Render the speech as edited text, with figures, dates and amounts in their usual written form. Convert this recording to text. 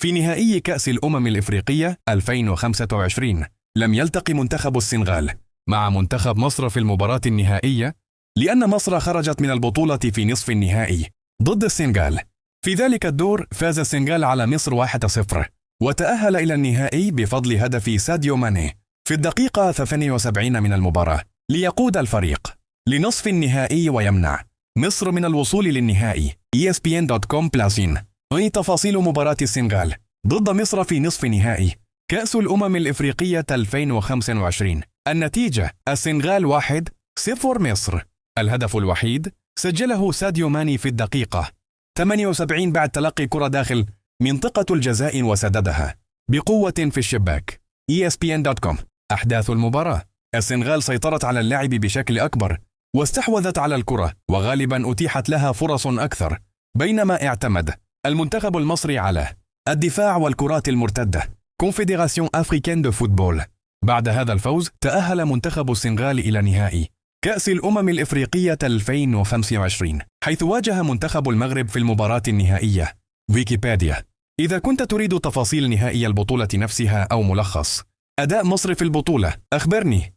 في نهائي كأس الأمم الإفريقية 2025 لم يلتقي منتخب السنغال مع منتخب مصر في المباراة النهائية لأن مصر خرجت من البطولة في نصف النهائي ضد السنغال. في ذلك الدور فاز السنغال على مصر 1-0 وتأهل إلى النهائي بفضل هدف ساديو ماني في الدقيقة 78 من المباراة ليقود الفريق لنصف النهائي ويمنع مصر من الوصول للنهائي. ESPN.com بلاسين. أي تفاصيل مباراة السنغال ضد مصر في نصف نهائي كأس الأمم الإفريقية 2025. النتيجة: السنغال 1-0 مصر. الهدف الوحيد سجله ساديو ماني في الدقيقة 78 بعد تلقي كرة داخل منطقة الجزاء وسددها بقوة في الشباك. ESPN.com. أحداث المباراة: السنغال سيطرت على اللعب بشكل أكبر واستحوذت على الكرة وغالبا أتيحت لها فرص أكثر، بينما اعتمد المنتخب المصري على الدفاع والكرات المرتدة. كونفدراسيون أفريكان دو فوتبول. بعد هذا الفوز تأهل منتخب السنغال إلى نهائي كأس الأمم الإفريقية 2025 حيث واجه منتخب المغرب في المباراة النهائية. ويكيبيديا. إذا كنت تريد تفاصيل نهائي البطولة نفسها أو ملخص أداء مصر في البطولة أخبرني.